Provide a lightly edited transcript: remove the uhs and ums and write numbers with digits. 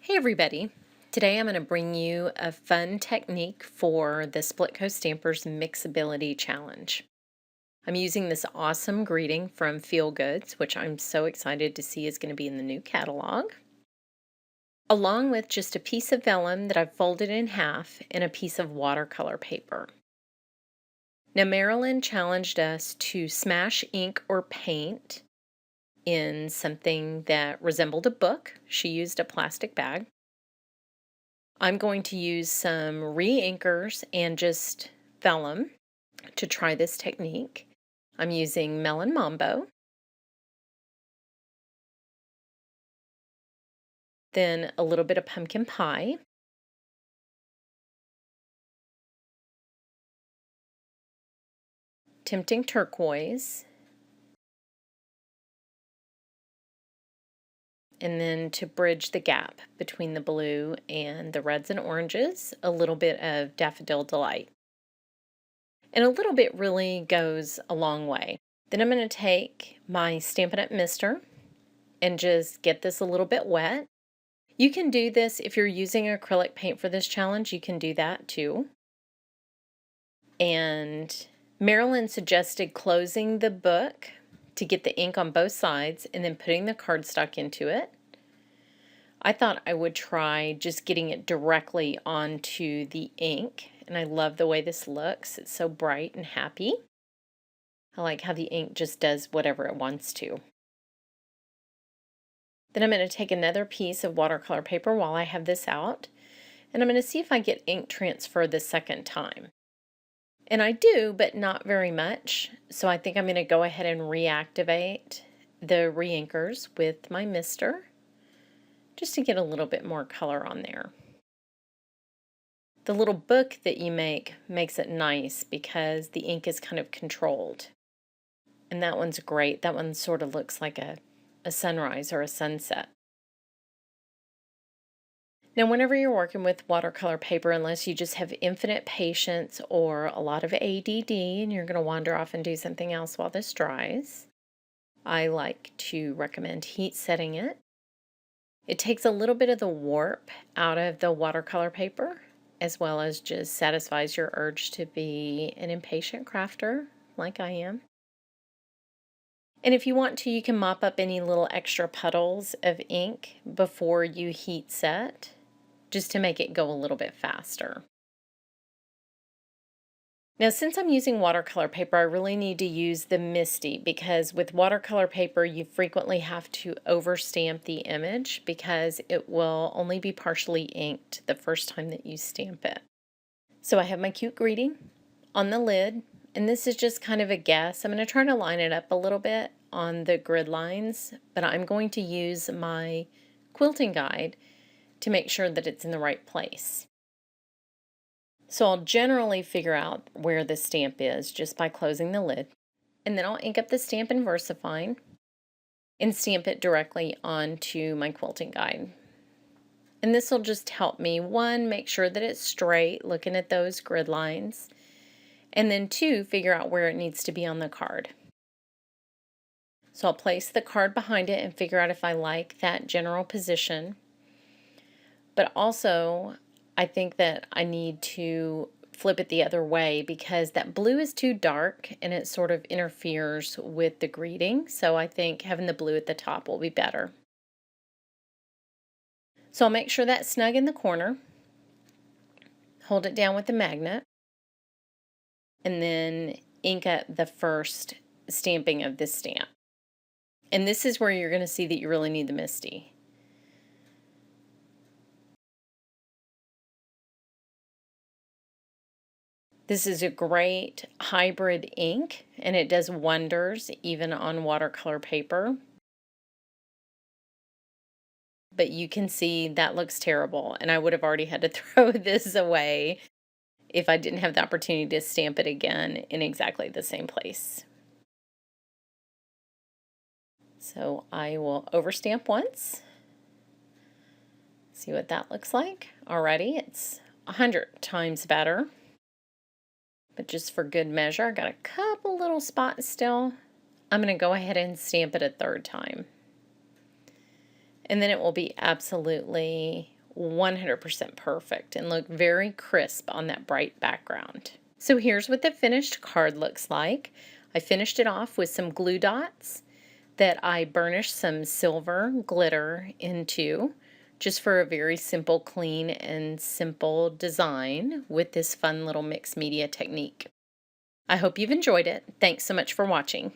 Hey everybody! Today I'm going to bring you a fun technique for the Splitcoaststampers Mix-Ability Challenge. I'm using this awesome greeting from Feel Goods, which I'm so excited to see is going to be in the new catalog, along with just a piece of vellum that I've folded in half and a piece of watercolor paper. Now Marilyn challenged us to smash ink or paint in something that resembled a book. She used a plastic bag. I'm going to use some re-inkers and just vellum to try this technique. I'm using Melon Mambo, then a little bit of pumpkin pie, tempting turquoise, and then to bridge the gap between the blue and the reds and oranges, a little bit of Daffodil Delight. And a little bit really goes a long way. Then I'm going to take my Stampin' Up! Mister and just get this a little bit wet. You can do this if you're using acrylic paint for this challenge, you can do that too. And Marilyn suggested closing the book to get the ink on both sides and then putting the cardstock into it. I thought I would try just getting it directly onto the ink, and I love the way this looks. It's so bright and happy. I like how the ink just does whatever it wants to. Then I'm going to take another piece of watercolor paper while I have this out, and I'm going to see if I get ink transfer the second time. And I do, but not very much, so I think I'm going to go ahead and reactivate the re-inkers with my mister, just to get a little bit more color on there. The little book that you make makes it nice because the ink is kind of controlled. And that one's great. That one sort of looks like a sunrise or a sunset. Now, whenever you're working with watercolor paper, unless you just have infinite patience or a lot of ADD and you're going to wander off and do something else while this dries, I like to recommend heat setting it. It takes a little bit of the warp out of the watercolor paper, as well as just satisfies your urge to be an impatient crafter like I am. And if you want to, you can mop up any little extra puddles of ink before you heat set, just to make it go a little bit faster. Now, since I'm using watercolor paper, I really need to use the Misty, because with watercolor paper, you frequently have to overstamp the image because it will only be partially inked the first time that you stamp it. So I have my cute greeting on the lid, and this is just kind of a guess. I'm going to try to line it up a little bit on the grid lines, but I'm going to use my quilting guide to make sure that it's in the right place. So I'll generally figure out where the stamp is just by closing the lid. And then I'll ink up the stamp in VersaFine and stamp it directly onto my quilting guide. And this will just help me, one, make sure that it's straight, looking at those grid lines, and then two, figure out where it needs to be on the card. So I'll place the card behind it and figure out if I like that general position. But also, I think that I need to flip it the other way because that blue is too dark and it sort of interferes with the greeting. So I think having the blue at the top will be better. So I'll make sure that's snug in the corner. Hold it down with the magnet. And then ink up the first stamping of this stamp. And this is where you're going to see that you really need the Misty. This is a great hybrid ink, and it does wonders even on watercolor paper. But you can see that looks terrible, and I would have already had to throw this away if I didn't have the opportunity to stamp it again in exactly the same place. So I will overstamp once. See what that looks like. Already it's 100 times better. But just for good measure, I got a couple little spots still. I'm going to go ahead and stamp it a third time. And then it will be absolutely 100% perfect and look very crisp on that bright background. So here's what the finished card looks like. I finished it off with some glue dots that I burnished some silver glitter into, just for a very simple, clean, and simple design with this fun little mixed media technique. I hope you've enjoyed it. Thanks so much for watching.